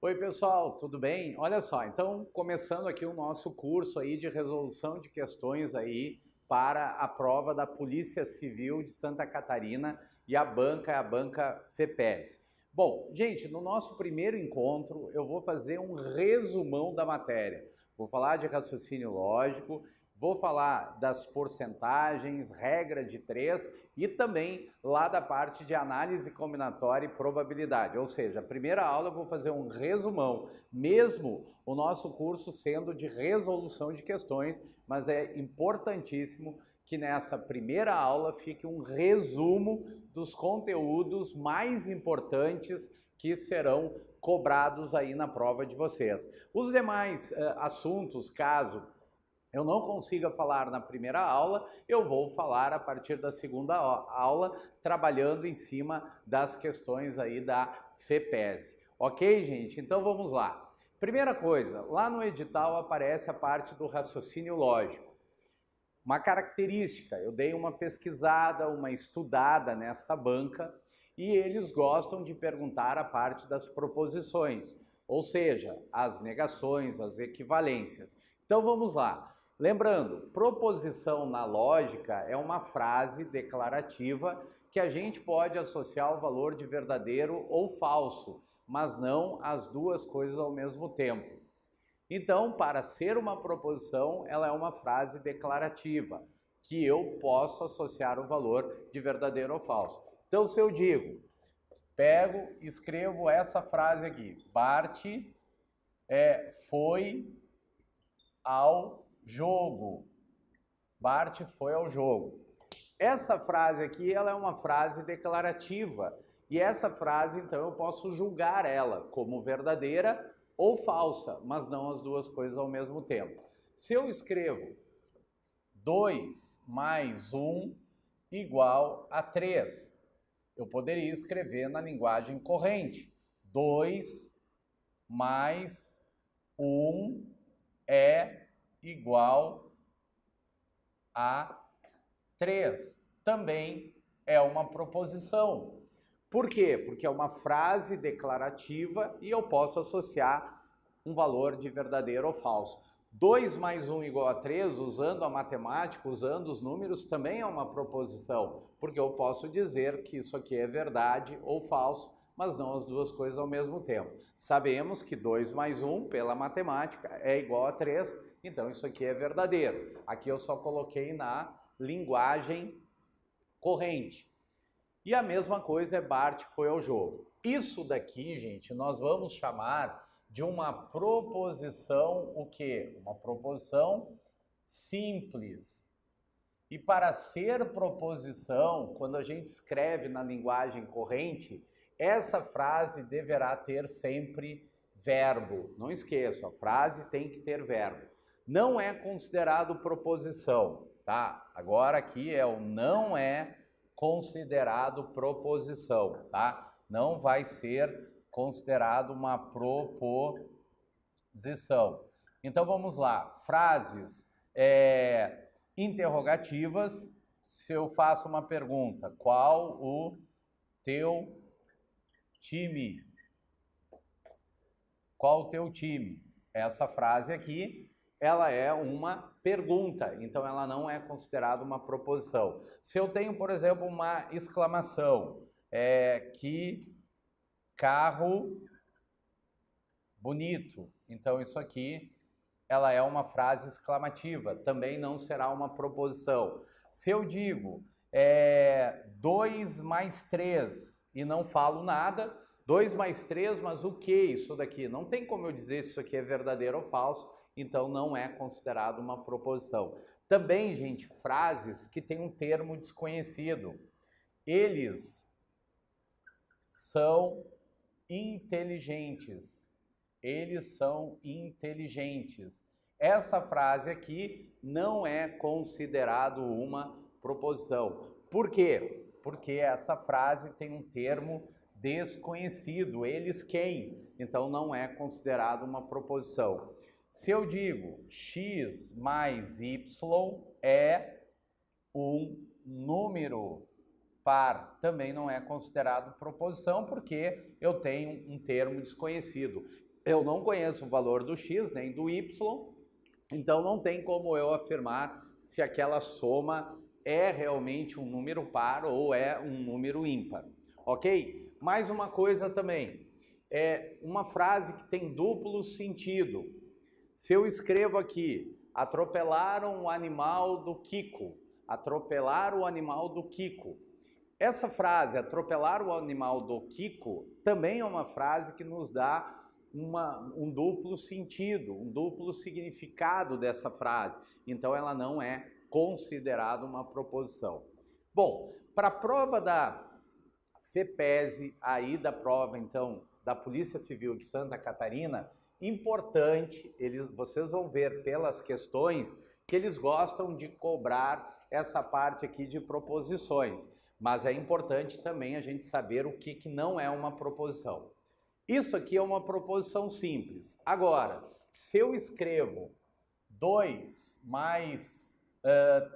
Oi pessoal, tudo bem? Olha só, então começando aqui o nosso curso aí de resolução de questões aí para a prova da Polícia Civil de Santa Catarina e a banca é a banca FEPESE. Bom, gente, no nosso primeiro encontro eu vou fazer um resumão da matéria. Vou falar de raciocínio lógico, vou falar das porcentagens, regra de 3 e também lá da parte de análise combinatória e probabilidade. Ou seja, a primeira aula eu vou fazer um resumão, mesmo o nosso curso sendo de resolução de questões, mas é importantíssimo que nessa primeira aula fique um resumo dos conteúdos mais importantes que serão cobrados aí na prova de vocês. Os demais assuntos, caso eu não consiga falar na primeira aula, eu vou falar a partir da segunda aula, trabalhando em cima das questões aí da FEPESE. Ok, gente? Então vamos lá. Primeira coisa, lá no edital aparece a parte do raciocínio lógico. Uma característica, eu dei uma pesquisada, uma estudada nessa banca e eles gostam de perguntar a parte das proposições, ou seja, as negações, as equivalências. Então vamos lá. Lembrando, proposição na lógica é uma frase declarativa que a gente pode associar ao valor de verdadeiro ou falso, mas não as duas coisas ao mesmo tempo. Então, para ser uma proposição, ela é uma frase declarativa, que eu posso associar o valor de verdadeiro ou falso. Então, se eu digo, pego e escrevo essa frase aqui, Bart foi ao jogo. Bart foi ao jogo. Essa frase aqui, ela é uma frase declarativa. E essa frase, então, eu posso julgar ela como verdadeira ou falsa, mas não as duas coisas ao mesmo tempo. Se eu escrevo 2 mais 1 igual a 3, eu poderia escrever na linguagem corrente. 2 mais 1 é igual a 3. Também é uma proposição. Por quê? Porque é uma frase declarativa e eu posso associar um valor de verdadeiro ou falso. 2 mais 1 igual a 3, usando a matemática, usando os números, também é uma proposição, porque eu posso dizer que isso aqui é verdade ou falso, mas não as duas coisas ao mesmo tempo. Sabemos que 2 mais 1, pela matemática, é igual a 3, então isso aqui é verdadeiro. Aqui eu só coloquei na linguagem corrente. E a mesma coisa é Bart foi ao jogo. Isso daqui, gente, nós vamos chamar de uma proposição, o quê? Uma proposição simples. E para ser proposição, quando a gente escreve na linguagem corrente, essa frase deverá ter sempre verbo. Não esqueça, a frase tem que ter verbo. Não é considerado proposição, tá? Agora aqui é o não é considerado proposição, tá? Não vai ser considerado uma proposição. Então vamos lá, frases interrogativas. Se eu faço uma pergunta, qual o teu time? Qual o teu time? Essa frase aqui, ela é uma pergunta, então ela não é considerada uma proposição. Se eu tenho, por exemplo, uma exclamação, que carro bonito, então isso aqui, ela é uma frase exclamativa, também não será uma proposição. Se eu digo 2 mais 3 e não falo nada, 2 mais 3, mas o que isso daqui? Não tem como eu dizer se isso aqui é verdadeiro ou falso, então não é considerado uma proposição. Também, gente, frases que têm um termo desconhecido. Eles são inteligentes. Eles são inteligentes. Essa frase aqui não é considerado uma proposição. Por quê? Porque essa frase tem um termo desconhecido. Eles quem? Então não é considerado uma proposição. Se eu digo x mais y é um número par, também não é considerado proposição porque eu tenho um termo desconhecido. eu não conheço o valor do x nem do y, então não tem como eu afirmar se aquela soma é realmente um número par ou é um número ímpar, ok? Mais uma coisa também, é uma frase que tem duplo sentido. Se eu escrevo aqui, atropelaram o animal do Kiko, atropelaram o animal do Kiko. Essa frase, atropelar o animal do Kiko, também é uma frase que nos dá um duplo sentido, um duplo significado dessa frase. Então ela não é considerada uma proposição. Bom, para a prova da FEPESE, aí da prova então da Polícia Civil de Santa Catarina, importante, vocês vão ver pelas questões que eles gostam de cobrar essa parte aqui de proposições, mas é importante também a gente saber o que não é uma proposição. Isso aqui é uma proposição simples. Agora, se eu escrevo 2 mais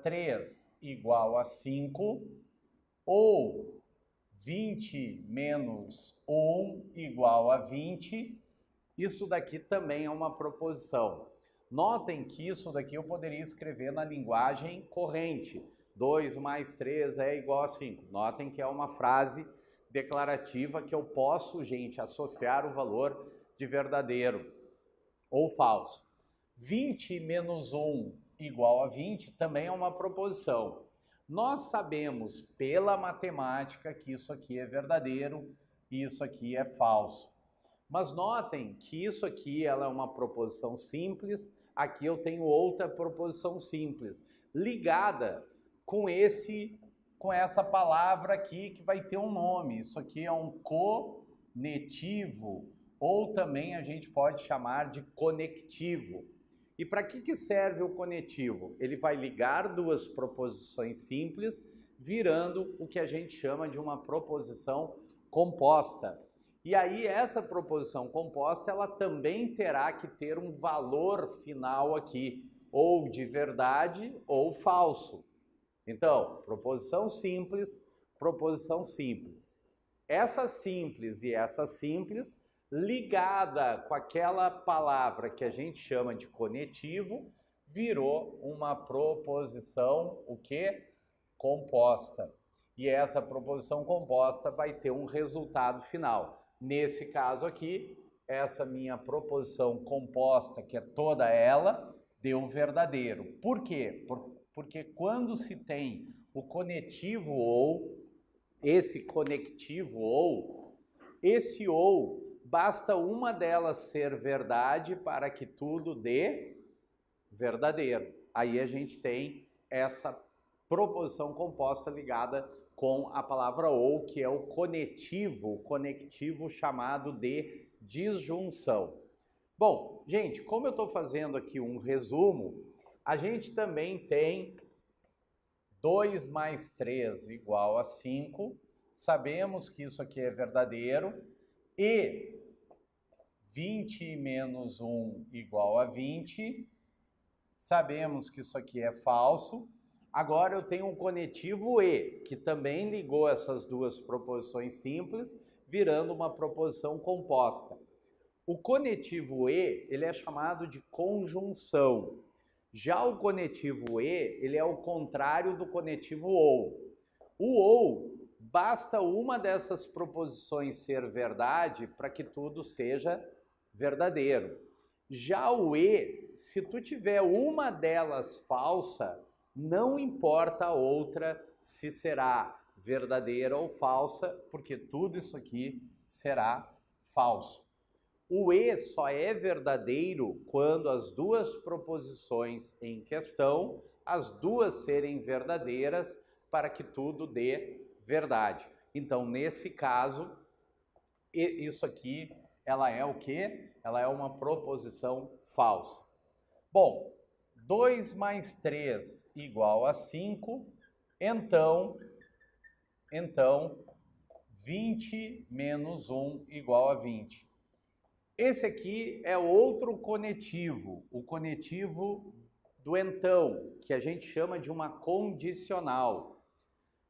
3 igual a 5, ou 20 menos 1 igual a 20, isso daqui também é uma proposição. Notem que isso daqui eu poderia escrever na linguagem corrente. 2 mais 3 é igual a 5. Notem que é uma frase declarativa que eu posso, gente, associar o valor de verdadeiro ou falso. 20 menos 1 igual a 20 também é uma proposição. Nós sabemos pela matemática que isso aqui é verdadeiro e isso aqui é falso. Mas notem que isso aqui ela é uma proposição simples, aqui eu tenho outra proposição simples, ligada com essa palavra aqui que vai ter um nome. Isso aqui é um conectivo, ou também a gente pode chamar de conectivo. E para que serve o conectivo? Ele vai ligar duas proposições simples, virando o que a gente chama de uma proposição composta. E aí essa proposição composta, ela também terá que ter um valor final aqui, ou de verdade ou falso. Então, proposição simples, proposição simples. Essa simples e essa simples, ligada com aquela palavra que a gente chama de conectivo, virou uma proposição, o quê? Composta. E essa proposição composta vai ter um resultado final. Nesse caso aqui, essa minha proposição composta, que é toda ela, deu verdadeiro. Por quê? Porque quando se tem o conectivo ou, esse conectivo ou, esse ou, basta uma delas ser verdade para que tudo dê verdadeiro. Aí a gente tem essa proposição composta ligada com a palavra ou, que é o conectivo chamado de disjunção. Bom, gente, como eu estou fazendo aqui um resumo, a gente também tem 2 mais 3 igual a 5, sabemos que isso aqui é verdadeiro, e 20 menos 1 igual a 20, sabemos que isso aqui é falso. Agora eu tenho um conectivo e, que também ligou essas duas proposições simples, virando uma proposição composta. O conectivo e, ele é chamado de conjunção. Já o conectivo e, ele é o contrário do conectivo ou. O ou, basta uma dessas proposições ser verdade para que tudo seja verdadeiro. Já o e, se tu tiver uma delas falsa, não importa a outra se será verdadeira ou falsa, porque tudo isso aqui será falso. O e só é verdadeiro quando as duas proposições em questão, as duas serem verdadeiras para que tudo dê verdade. Então, nesse caso, isso aqui, ela é o quê? Ela é uma proposição falsa. Bom, 2 mais 3 igual a 5, então 20 menos 1 igual a 20. Esse aqui é outro conectivo, o conectivo do então, que a gente chama de uma condicional.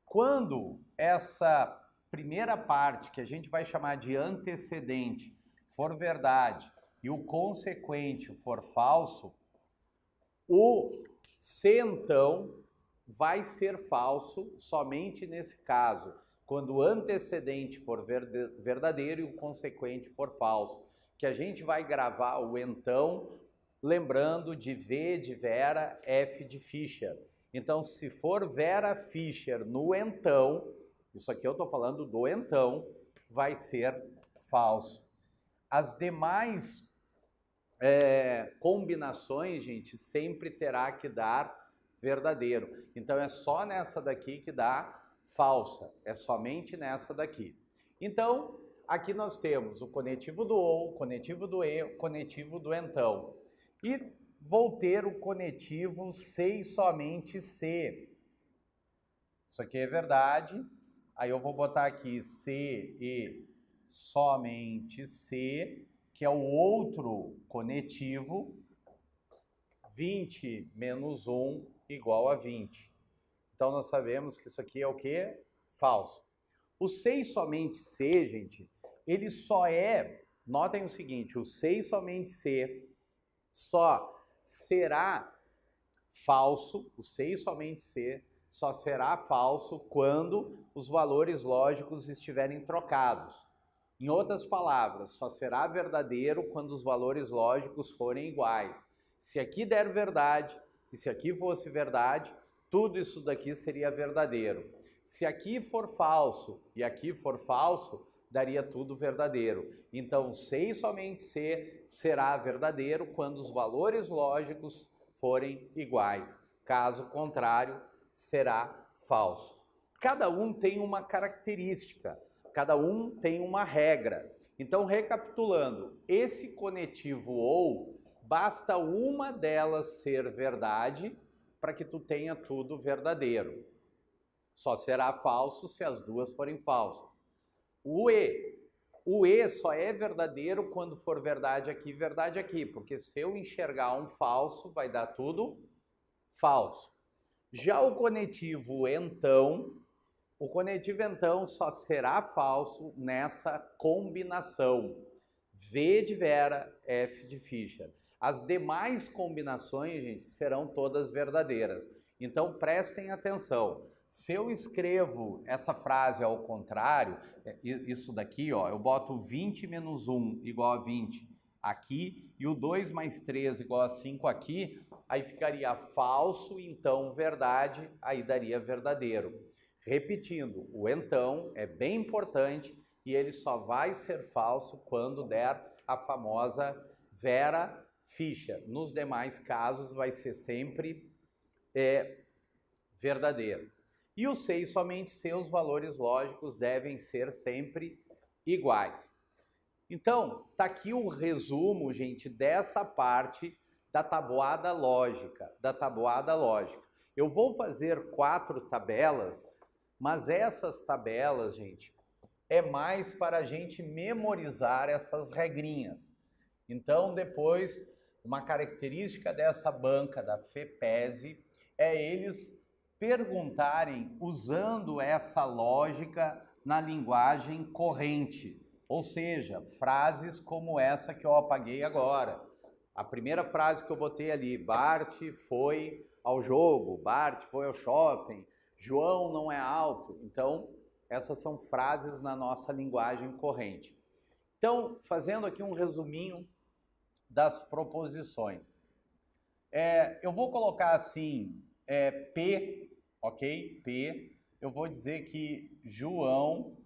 Quando essa primeira parte, que a gente vai chamar de antecedente, for verdade, e o consequente for falso, o se então vai ser falso somente nesse caso, quando o antecedente for verdadeiro e o consequente for falso, que a gente vai gravar o então lembrando de V de Vera, F de Fischer. Então, se for Vera Fischer no então, isso aqui eu estou falando do então, vai ser falso. As demais combinações, gente, sempre terá que dar verdadeiro. Então, é só nessa daqui que dá falsa, é somente nessa daqui. Então, aqui nós temos o conectivo do ou, o conectivo do e, o conectivo do então. E vou ter o conectivo se e somente se. Isso aqui é verdade. Aí eu vou botar aqui se e somente se, que é o outro conectivo, 20 menos 1 igual a 20. Então, nós sabemos que isso aqui é o quê? Falso. O se e somente se, gente, ele só notem o seguinte, o se e somente se só será falso, o se e somente se só será falso quando os valores lógicos estiverem trocados. Em outras palavras, só será verdadeiro quando os valores lógicos forem iguais. Se aqui der verdade e se aqui fosse verdade, tudo isso daqui seria verdadeiro. Se aqui for falso e aqui for falso, daria tudo verdadeiro. Então, se e somente se será verdadeiro quando os valores lógicos forem iguais. Caso contrário, será falso. Cada um tem uma característica, cada um tem uma regra. Então, recapitulando, esse conectivo ou, basta uma delas ser verdade para que tu tenha tudo verdadeiro. Só será falso se as duas forem falsas. O e só é verdadeiro quando for verdade aqui, porque se eu enxergar um falso, vai dar tudo falso. Já o conectivo então só será falso nessa combinação V de Vera, F de Fischer. As demais combinações, gente, serão todas verdadeiras. Então, prestem atenção. Se eu escrevo essa frase ao contrário, isso daqui, ó, eu boto 20 menos 1 igual a 20 aqui e o 2 mais 3 igual a 5 aqui, aí ficaria falso, então verdade, aí daria verdadeiro. Repetindo, o então é bem importante e ele só vai ser falso quando der a famosa Vera Fischer. Nos demais casos vai ser sempre verdadeiro. E o se e somente se, os valores lógicos devem ser sempre iguais. Então, tá aqui o resumo, gente, dessa parte da tabuada lógica, Eu vou fazer 4 tabelas, mas essas tabelas, gente, é mais para a gente memorizar essas regrinhas. Então, depois, uma característica dessa banca da FEPESE é eles perguntarem usando essa lógica na linguagem corrente, ou seja, frases como essa que eu apaguei agora. A primeira frase que eu botei ali, Bart foi ao jogo, Bart foi ao shopping, João não é alto. Então, essas são frases na nossa linguagem corrente. Então, fazendo aqui um resuminho das proposições. Eu vou colocar assim, P, ok? P. Eu vou dizer que João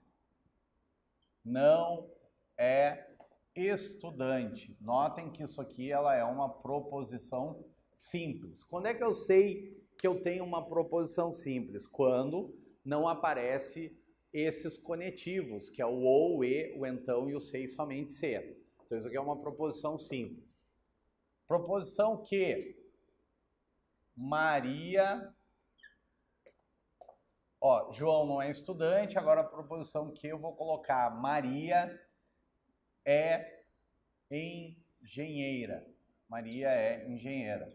não é estudante. Notem que isso aqui ela é uma proposição simples. Quando é que eu sei que eu tenho uma proposição simples? Quando não aparece esses conectivos, que é o ou, o e, o então e o se e somente se. Então isso aqui é uma proposição simples. Proposição que Maria... João não é estudante, agora a proposição que eu vou colocar, Maria é engenheira. Maria é engenheira.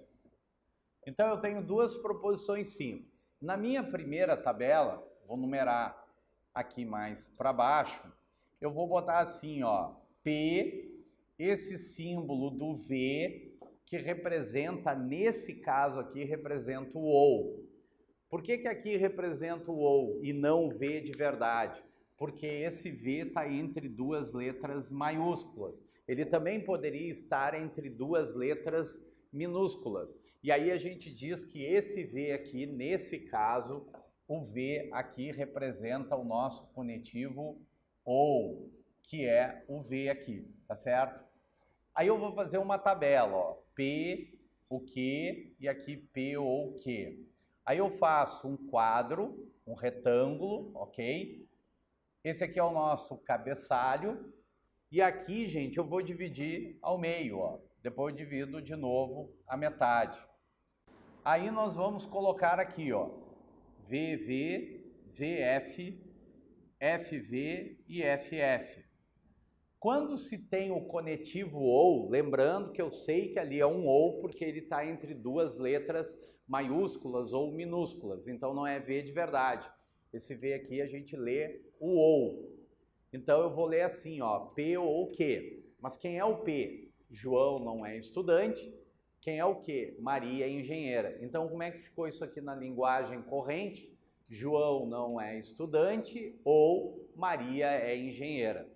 Então eu tenho duas proposições simples. Na minha primeira tabela, vou numerar aqui mais para baixo, eu vou botar assim, P esse símbolo do V, que representa, nesse caso aqui, representa o OU. Por que que aqui representa o OU e não o V de verdade? Porque esse V está entre duas letras maiúsculas. Ele também poderia estar entre duas letras minúsculas. E aí a gente diz que esse V aqui, nesse caso, o V aqui representa o nosso conectivo OU, que é o V aqui, tá certo? Aí eu vou fazer uma tabela, ó, P, o Q, e aqui P ou Q. Aí eu faço um quadro, um retângulo, ok? Esse aqui é o nosso cabeçalho. E aqui, gente, eu vou dividir ao meio, ó. Depois eu divido de novo a metade. Aí nós vamos colocar aqui, ó, VV, VF, FV e FF. Quando se tem o conectivo OU, lembrando que eu sei que ali é um OU porque ele está entre duas letras maiúsculas ou minúsculas, então não é V de verdade. Esse V aqui a gente lê o OU. Então eu vou ler assim, ó, P ou Q. Mas quem é o P? João não é estudante. Quem é o Q? Maria é engenheira. Então como é que ficou isso aqui na linguagem corrente? João não é estudante ou Maria é engenheira.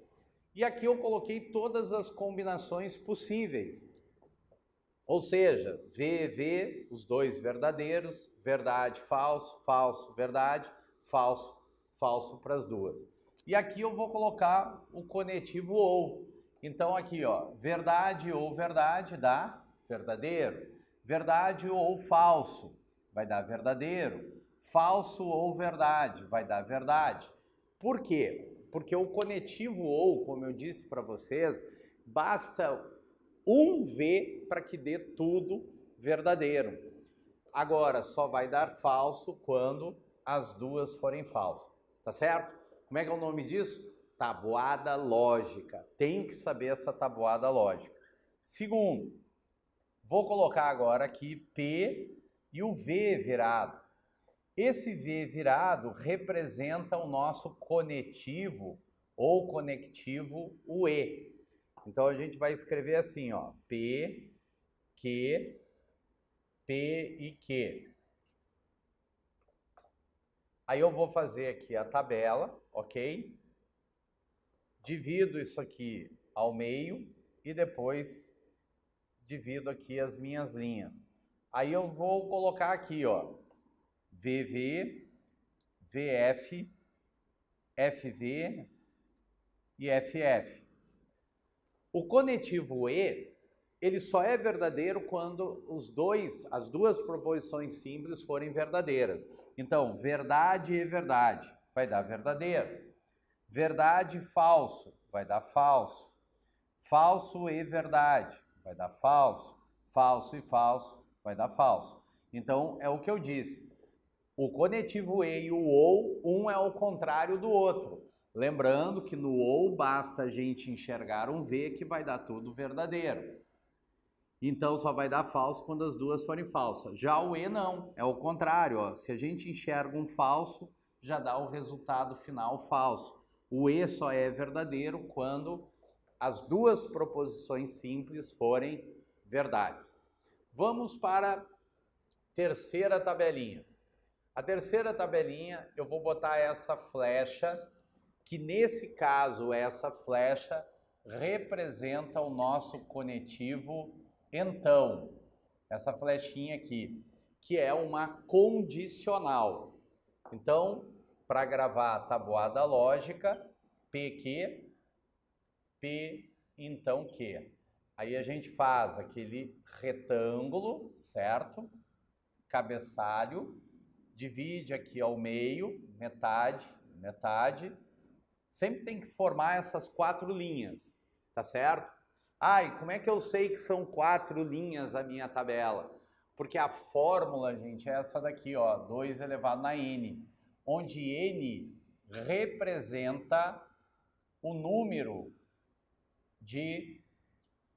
E aqui eu coloquei todas as combinações possíveis. Ou seja, V, os dois verdadeiros, verdade, falso, falso, verdade, falso, falso para as duas. E aqui eu vou colocar o conectivo OU. Então aqui, ó, verdade ou verdade dá verdadeiro. Verdade ou falso vai dar verdadeiro. Falso ou verdade vai dar verdade. Por quê? Porque o conectivo OU, como eu disse para vocês, basta um V para que dê tudo verdadeiro. Agora, só vai dar falso quando as duas forem falsas, tá certo? Como é que é o nome disso? Tabuada lógica. Tenho que saber essa tabuada lógica. Segundo, vou colocar agora aqui P e o V virado. Esse V virado representa o nosso conectivo ou conectivo UE. Então a gente vai escrever assim, ó, P, Q, P e Q. Aí eu vou fazer aqui a tabela, ok? Divido isso aqui ao meio e depois divido aqui as minhas linhas. Aí eu vou colocar aqui, ó, VV, VF, FV e FF. O conectivo E, ele só é verdadeiro quando as duas proposições simples forem verdadeiras. Então, verdade e verdade vai dar verdadeiro. Verdade e falso vai dar falso. Falso e verdade vai dar falso. Falso e falso vai dar falso. Então, é o que eu disse. O conectivo E e o OU, um é o contrário do outro. Lembrando que no OU basta a gente enxergar um V que vai dar tudo verdadeiro. Então só vai dar falso quando as duas forem falsas. Já o E não, é o contrário. Ó. Se a gente enxerga um falso, já dá o resultado final falso. O E só é verdadeiro quando as duas proposições simples forem verdades. Vamos para a terceira tabelinha. A terceira tabelinha, eu vou botar essa flecha, que nesse caso, essa flecha representa o nosso conectivo então. Essa flechinha aqui, que é uma condicional. Então, para gravar a tabuada lógica, PQ, P, então Q. Aí a gente faz aquele retângulo, certo? Cabeçalho. Divide aqui ao meio, metade, metade. Sempre tem que formar essas 4 linhas, tá certo? E como é que eu sei que são 4 linhas a minha tabela? Porque a fórmula, gente, é essa daqui, ó, 2 elevado na n, onde n representa o número de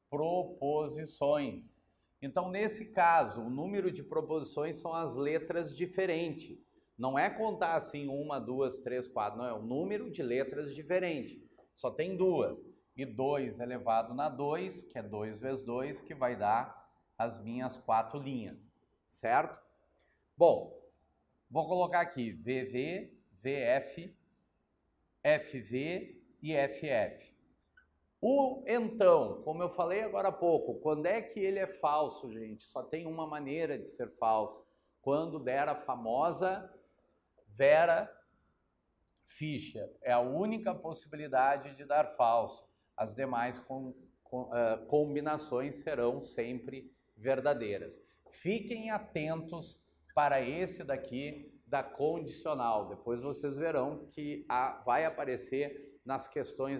proposições. Então, nesse caso, o número de proposições são as letras diferentes. Não é contar assim 1, 2, 3, 4, não, é o número de letras diferente. Só tem 2. e 2 elevado na 2, que é 2 vezes 2, que vai dar as minhas 4 linhas, certo? Bom, vou colocar aqui VV, VF, FV e FF. Então, como eu falei agora há pouco, quando é que ele é falso, gente? Só tem uma maneira de ser falso. Quando der a famosa Vera Fischer. É a única possibilidade de dar falso. As demais combinações serão sempre verdadeiras. Fiquem atentos para esse daqui da condicional. Depois vocês verão que vai aparecer nas questões aí